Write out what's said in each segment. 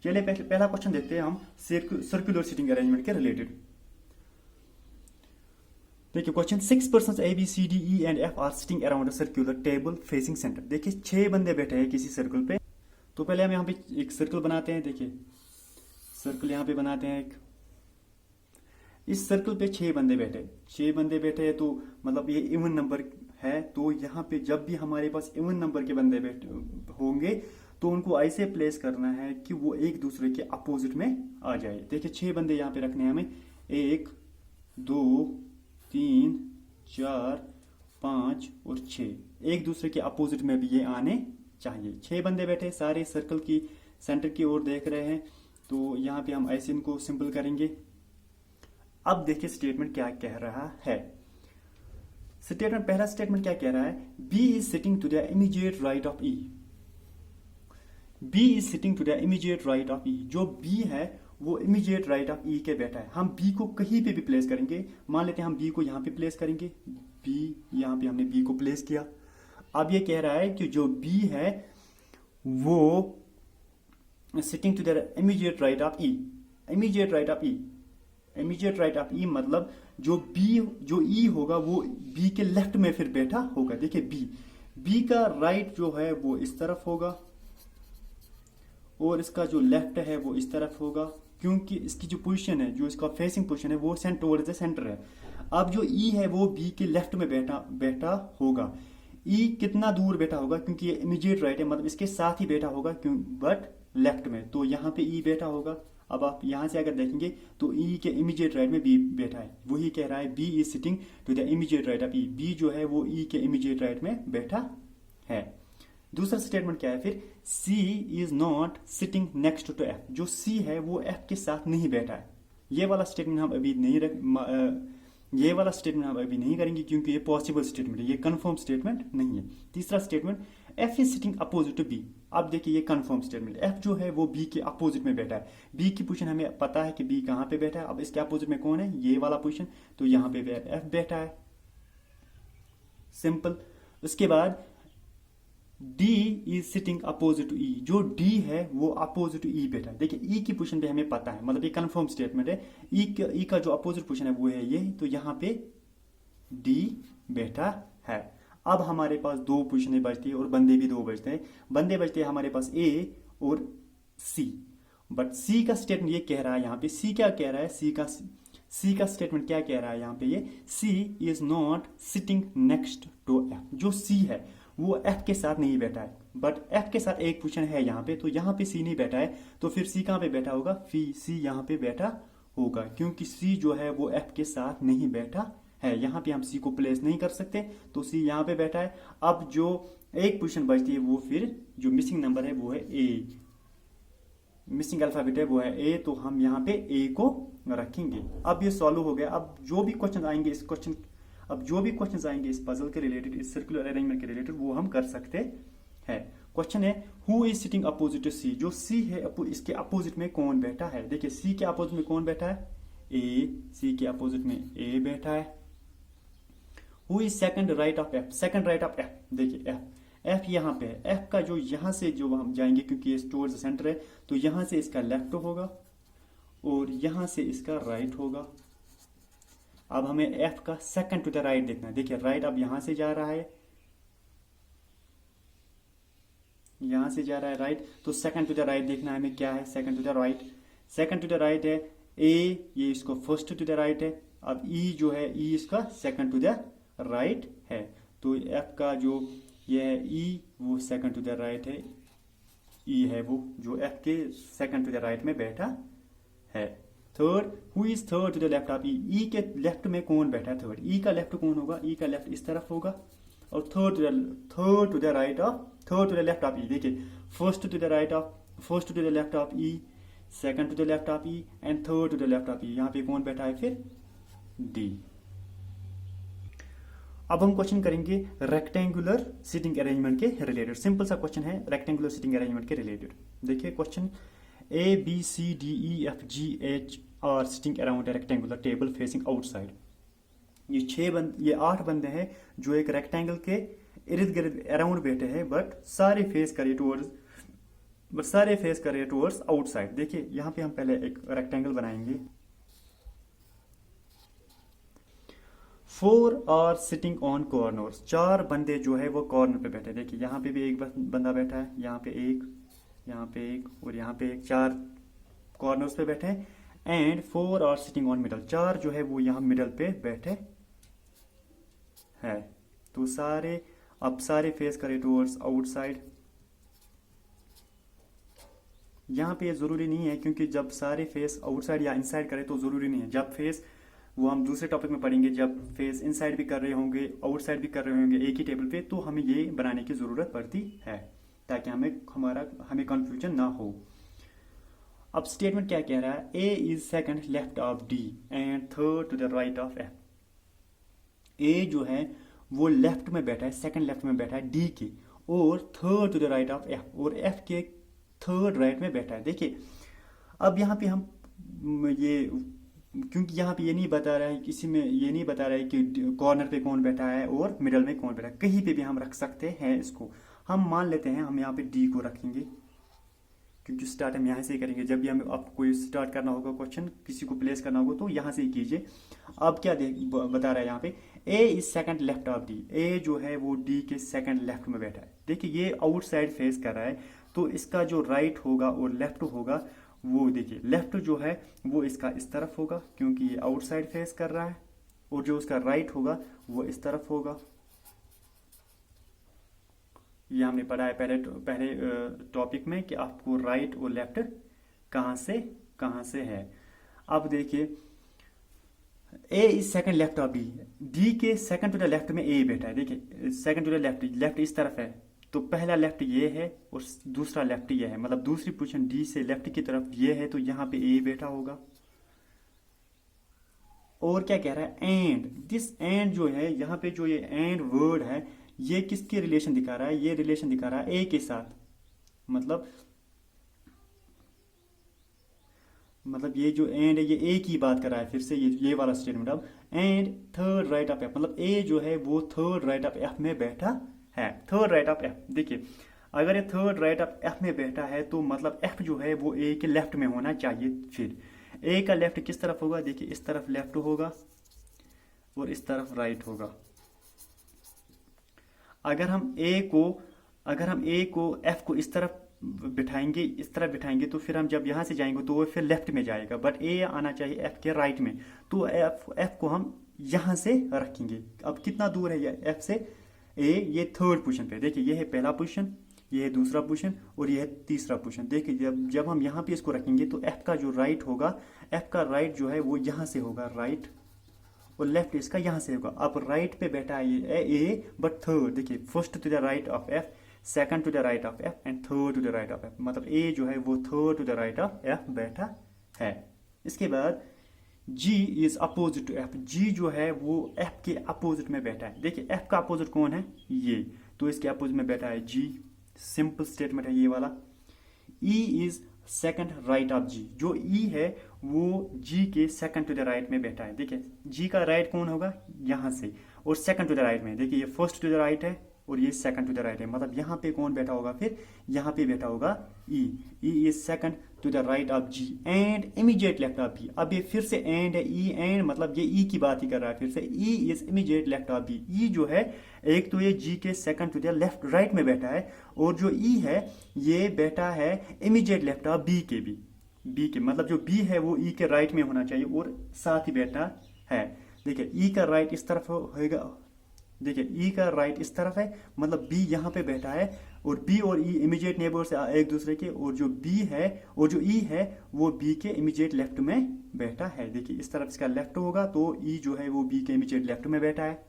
चलिए पहला क्वेश्चन देखते हैं हम सर्कुलर सीटिंग अरेंजमेंट के रिलेटेड। देखिए question, 6 persons A B C D E and F are sitting around a circular table facing centre. देखिए 6 बंदे बैठे हैं किसी सर्कल पे। तो पहले हम यहाँ पे एक सर्कल बनाते हैं। देखिए सर्कल यहाँ पे बनाते हैं एक। इस सर्कल पे 6 बंदे बैठे, 6 बंदे बैठे हैं, तो मतलब ये इवन नंबर है। तो यहाँ पे जब भी हमारे पास इवन नंबर के बंदे बैठे होंगे तो उनको ऐसे प्लेस करना है कि वो एक दूसरे के अपोजिट में आ जाए। देखिए 6 बंदे यहाँ पे रखने हैं हमें, 1 2 3 4 5 और 6, एक दूसरे के अपोजिट में भी ये आने चाहिए। 6 बंदे बैठे सारे सर्कल की सेंटर की ओर देख रहे हैं। तो यहाँ पे हम ऐसे इनको सिंपल करेंगे। अब देखिए स्टेटमेंट क्या कह रहा है। पहला स्टेटमेंट क्या कह रहा है, B is sitting to the immediate right of E. B is sitting to the immediate right of E. जो बी है वो इमीडिएट राइट ऑफ ई के बैठा है। हम बी को कहीं पे भी प्लेस करेंगे। मान लेते हैं हम बी को यहाँ पे प्लेस करेंगे। बी, यहाँ पे हमने बी को प्लेस किया। अब ये कह रहा है कि जो बी है वो sitting to the immediate right of E. Immediate right of E, immediate right of E मतलब जो ई होगा वो बी के लेफ्ट में फिर बैठा होगा। देखिए बी का राइट जो है वो इस तरफ होगा और इसका जो लेफ्ट है वो इस तरफ होगा, क्योंकि इसकी जो पोजीशन है, जो इसका फेसिंग पोजीशन है वो टुवर्ड्स द सेंटर है। अब जो ई है वो बी के लेफ्ट में बैठा होगा। ई कितना दूर बैठा होगा, क्योंकि ये इमीडिएट राइट है, मतलब इसके साथ ही बैठा होगा, क्यों बट लेफ्ट में। तो यहाँ पे ई बैठा होगा। अब आप यहाँ से अगर देखेंगे तो ई के इमीडिएट राइट में बी बैठा है। वही कह रहा है B is sitting to the immediate right of E. B जो है वो ई के इमीडिएट राइट में बैठा है। दूसरा स्टेटमेंट क्या है फिर, C is not sitting next to F. जो सी है वो एफ के साथ नहीं बैठा है। ये वाला स्टेटमेंट हम अभी नहीं करेंगे, क्योंकि ये पॉसिबल स्टेटमेंट है, ये कंफर्म स्टेटमेंट नहीं है। तीसरा statement, F is sitting opposite to B. अब देखिए ये कंफर्म स्टेटमेंट, एफ जो है वो बी के अपोजिट में बैठा है। बी की पोजीशन हमें पता है कि बी कहाँ पे बैठा है। अब इसके अपोजिट में कौन है, ये वाला पोजीशन, तो यहाँ पे एफ बैठा है। सिंपल। उसके बाद D is sitting opposite to E। जो D है वो अपोजिट टू E बैठा है। देखिए E की पोजीशन पे हमें पता है, मतलब ये कंफर्म स्टेटमेंट है। E का जो अपोजिट पोजीशन है वो है ये, तो यहाँ पे D बैठा है। अब हमारे पास 2 पोजीशनें बचती है और बंदे भी 2 बचते हैं। बंदे बचते हैं हमारे पास A और C। बट C का स्टेटमेंट ये कह रहा है, यहाँ पे C क्या कह रहा है, C का स्टेटमेंट क्या कह रहा है यहाँ पे, ये C is not sitting next to F। जो C है वो F के साथ नहीं बैठा है, बट F के साथ एक पोजीशन है यहाँ पे, तो यहाँ पे C नहीं बैठा है। तो फिर C कहाँ पे बैठा होगा, C यहाँ पे बैठा होगा, क्योंकि C जो है वो F के साथ नहीं बैठा है। यहाँ पे हम C को प्लेस नहीं कर सकते, तो C यहाँ पे बैठा है। अब जो एक पोजीशन बचती है वो फिर जो मिसिंग नंबर है वो है A, मिसिंग अल्फाबेट है वो है A, तो हम यहाँ पे A को रखेंगे। अब ये सॉल्व हो गया। अब जो भी क्वेश्चन आएंगे इस पजल के रिलेटेड, इस सर्कुलर अरेंजमेंट के रिलेटेड, वो हम कर सकते हैं। क्वेश्चन है, who is sitting opposite to C. जो सी है इसके अपोजिट में कौन बैठा है। देखिए सी के अपोजिट में कौन बैठा है, ए। सी के अपोजिट में ए बैठा है। Who is second right of F. Second right of F, देखिए एफ यहाँ पे है। एफ का जो यहाँ से जो हम जाएंगे, क्योंकि ये टुवर्ड्स द सेंटर है, तो यहाँ से इसका लेफ्ट होगा और यहाँ से इसका राइट होगा। अब हमें एफ का सेकंड टू द राइट देखना है। देखिए राइट अब यहां से जा रहा है, यहां से जा रहा है राइट, तो सेकंड टू द राइट देखना है हमें क्या है, second to the right. Second to the right है ए, ये इसको फर्स्ट टू द राइट है। अब ई जो है, ई इसका सेकंड टू द राइट है, तो एफ का जो ये है ई, वो सेकंड टू द राइट है। ई है वो जो एफ के सेकंड टू द राइट में बैठा है। Third, who is third to the left of E. E के लेफ्ट में कौन बैठा है, थर्ड। ई का लेफ्ट कौन होगा, ई का लेफ्ट इस तरफ होगा, और third to the right of, third to the left of E. देखिए first to the left of E, second to the left of E and third to the left of E. यहाँ पे कौन बैठा है फिर, डी। अब हम question करेंगे रेक्टेंगुलर सिटिंग अरेंजमेंट के रिलेटेड। सिंपल सा क्वेश्चन है रेक्टेंगुलर सिटिंग अरेंजमेंट के रिलेटेड। देखिए question, A B C D E F G H are sitting around a rectangular table facing outside। ये 8 बंदे हैं जो एक रेक्टेंगल के इर्द गिर्द अराउंड बैठे हैं, बट सारे फेस करे टुवर्ड्स बस सारे फेस कर रहे हैं टुवर्ड्स आउटसाइड। देखिए यहाँ पे हम पहले एक रेक्टेंगल बनाएंगे। 4 आर सिटिंग ऑन कॉर्नर्स, 4 बंदे जो है वो कॉर्नर पे बैठे। देखिए यहाँ पे भी एक बंदा बैठा है, यहाँ पे एक, यहाँ पे एक और यहाँ पे एक, 4 कॉर्नर्स पे बैठे हैं। And 4 are sitting on middle, 4 जो है वो यहाँ मिडल पे बैठे है। तो अब सारे फेस करें टुवर्ड्स आउटसाइड। यहाँ पे जरूरी नहीं है, क्योंकि जब सारे फेस आउटसाइड या इनसाइड करें तो जरूरी नहीं है। जब फेस, वो हम दूसरे टॉपिक में पढ़ेंगे, जब फेस इनसाइड भी कर रहे होंगे आउटसाइड भी कर रहे होंगे एक ही टेबल पे, तो हमें ये बनाने की जरूरत पड़ती है, ताकि हमें कंफ्यूजन ना हो। अब स्टेटमेंट क्या कह रहा है, A is second left of D and third to the right of F. A जो है वो लेफ्ट में बैठा है, सेकंड लेफ्ट में बैठा है डी के, और third to the right of F, और एफ के थर्ड राइट में बैठा है। देखिए अब यहाँ पे हम ये, क्योंकि यहाँ पे ये नहीं बता रहा है, किसी में ये नहीं बता रहा है कि कॉर्नर पे कौन बैठा है और मिडल में कौन बैठा है, कहीं पे भी हम रख सकते हैं इसको। हम मान लेते हैं हम यहाँ पे डी को रखेंगे, क्योंकि स्टार्ट हम यहाँ से ही करेंगे। जब भी हम आपको कोई स्टार्ट करना होगा क्वेश्चन, किसी को प्लेस करना होगा, तो यहाँ से ही कीजिए। अब क्या बता रहा है यहाँ पे, A is second left of D, A जो है वो डी के सेकंड लेफ्ट में बैठा है। देखिए ये आउटसाइड फेस कर रहा है, तो इसका जो राइट होगा और लेफ्ट होगा, वो देखिए लेफ्ट जो है वो इसका इस तरफ होगा, क्योंकि ये आउटसाइड फेस कर रहा है, और जो उसका राइट होगा वो इस तरफ होगा। ये हमने पढ़ा है पहले टॉपिक में कि आपको राइट और लेफ्ट कहाँ से है। अब देखिए A is second left of D, D के सेकंड टू द लेफ्ट में ए बैठा है। देखिए second to the left, left इस तरफ है, तो पहला लेफ्ट ये है और दूसरा लेफ्ट ये है, मतलब दूसरी पोजीशन डी से लेफ्ट की तरफ ये है, तो यहाँ पे ए बैठा होगा। और क्या कह रहा है, एंड दिस एंड जो है, यहाँ पे जो ये एंड वर्ड है, ये किसके रिलेशन दिखा रहा है, ये रिलेशन दिखा रहा है ए के साथ। मतलब ये जो एंड है ये ए की बात कर रहा है। फिर से ये वाला स्टेटमेंट, अब and third right of F, मतलब ए जो है वो थर्ड राइट ऑफ एफ में बैठा है। थर्ड राइट ऑफ एफ, देखिए अगर ये थर्ड राइट ऑफ एफ में बैठा है, तो मतलब एफ जो है वो ए के लेफ्ट में होना चाहिए। फिर ए का लेफ्ट किस तरफ होगा, देखिए इस तरफ लेफ्ट होगा और इस तरफ राइट होगा। अगर हम ए को एफ को इस तरफ बिठाएंगे, तो फिर हम जब यहां से जाएंगे तो वो फिर लेफ्ट में जाएगा, बट ए आना चाहिए एफ के राइट में, तो एफ को हम यहां से रखेंगे। अब कितना दूर है ये एफ से, ए ये थर्ड पोजीशन पे, देखिए ये है पहला पोजीशन, ये है दूसरा पोजीशन और ये है तीसरा पोजीशन। देखिए जब हम यहाँ पे इसको रखेंगे, तो एफ का जो राइट होगा, एफ का राइट जो है वो यहाँ से होगा राइट, और लेफ्ट इसका यहाँ से होगा। अब राइट पे बैठा है ये ए, बट थर्ड, देखिए first to the right of F, second to the right of F and third to the right of F, मतलब ए जो है वो third to the right of F बैठा है। इसके बाद G is opposite to F, G जो है वो F के अपोजिट में बैठा है। देखिए F का अपोजिट कौन है, ये, तो इसके अपोजिट में बैठा है G। सिंपल स्टेटमेंट है ये वाला। E is second right of G, जो E है वो G के सेकंड टू द राइट में बैठा है। देखिए G का राइट कौन होगा, यहां से, और सेकंड टू द राइट में, देखिए ये फर्स्ट टू द राइट है और ये सेकंड टू द राइट है, मतलब यहाँ पे कौन बैठा होगा, फिर यहाँ पे बैठा होगा E is second to the right of G and immediate left of B। अब ये फिर से एंड है, E एंड मतलब ये E की बात ही कर रहा है। फिर से E is immediate left of B, E जो है एक तो ये G के second to the left right में बैठा है, और जो E है ये बैठा है इमीडिएट लेफ्ट ऑफ B के भी, B के, मतलब जो B है वो E के राइट में होना चाहिए और साथ ही बैठा है। देखिए E का राइट इस तरफ होगा, देखिए E का राइट इस तरफ है, मतलब B यहाँ पे बैठा है, और B और E इमीडिएट नेबर्स है एक दूसरे के, और जो B है और जो E है वो B के इमीडिएट लेफ्ट में बैठा है। देखिए इस तरफ इसका लेफ्ट होगा, तो E जो है वो B के इमीडिएट लेफ्ट में बैठा है।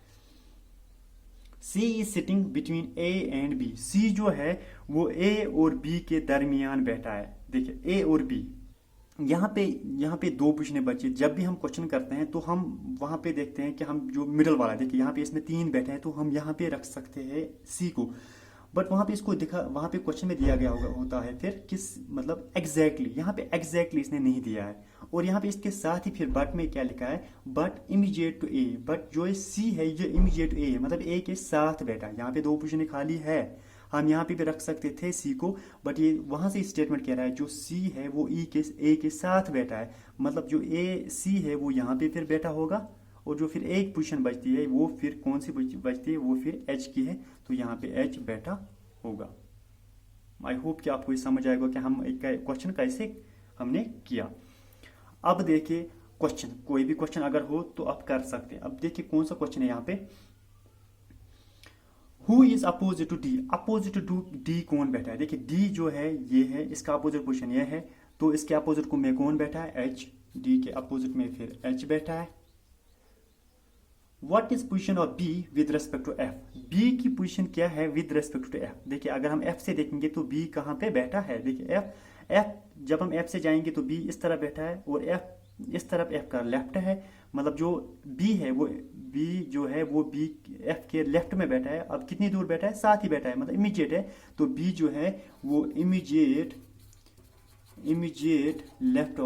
C is sitting between A and B, C जो है वो A और B के दरमियान बैठा है। देखिए A और B, यहाँ पे दो पोजीशनें बची। जब भी हम क्वेश्चन करते हैं तो हम वहां पे देखते हैं कि हम जो मिडल वाला, देखिए यहाँ पे इसमें 3 बैठे हैं, तो हम यहाँ पे रख सकते हैं C को, बट वहां पे इसको वहां पे क्वेश्चन में दिया गया होता है फिर किस, मतलब एग्जैक्टली, यहाँ पे एग्जैक्टली इसने नहीं दिया है, और यहाँ पे इसके साथ ही फिर बट में क्या लिखा है, but immediate to A, but जो C है ये इमीडिएट टू ए, मतलब A के साथ बैठा है। यहाँ पे 2 पोजीशनें खाली है, हम यहाँ पे भी रख सकते थे सी को, बट ये वहां से स्टेटमेंट कह रहा है जो सी है वो ए के साथ बैठा है, मतलब जो ए सी है वो यहाँ पे फिर बैठा होगा, और जो फिर एक पोजीशन बचती है वो फिर कौन सी बचती है, वो फिर एच की है, तो यहाँ पे एच बैठा होगा। आई होप कि आपको ये समझ आएगा कि हम एक क्वेश्चन कैसे हमने किया। अब देखिए क्वेश्चन, कोई भी क्वेश्चन अगर हो तो आप कर सकते हैं। अब देखिए कौन सा क्वेश्चन है यहाँ पे, who is opposite to D, opposite to D कौन बैठा है। देखिए डी जो है ये है, इसका अपोजिट पोजीशन ये है, तो इसके अपोजिट को में कौन बैठा है, एच, डी के अपोजिट में फिर एच बैठा है। What is position of B with respect to F, B की पोजीशन क्या है विद रेस्पेक्ट टू एफ। देखिए अगर हम एफ से देखेंगे तो बी कहाँ पे बैठा है, देखिए एफ जब हम एफ से जाएंगे तो बी इस तरह बैठा है, और एफ इस तरफ एफ का लेफ्ट है, मतलब जो बी है वो बी जो है वो बी एफ के लेफ्ट में बैठा है। अब कितनी दूर बैठा है, साथ ही बैठा है, मतलब इमीडिएट है, तो बी जो है वो इमीडिएट लेफ्ट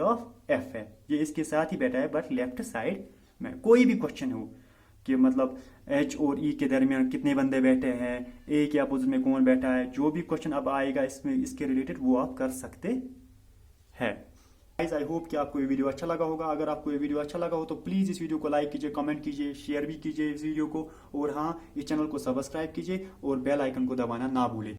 ऑफ एफ है, ये इसके साथ ही बैठा है बट लेफ्ट साइड में। कोई भी क्वेश्चन हो कि मतलब एच और ई के दरमियान कितने बंदे बैठे हैं, ए के अपोजिट में कौन बैठा है, जो भी क्वेश्चन अब आएगा इसमें इसके रिलेटेड वो आप कर सकते हैं। गाइस आई होप कि आपको ये वीडियो अच्छा लगा होगा। अगर आपको ये वीडियो अच्छा लगा हो तो प्लीज़ इस वीडियो को लाइक कीजिए, कमेंट कीजिए, शेयर भी कीजिए इस वीडियो को, और हाँ इस चैनल को सब्सक्राइब कीजिए और बेल आइकन को दबाना ना भूलें।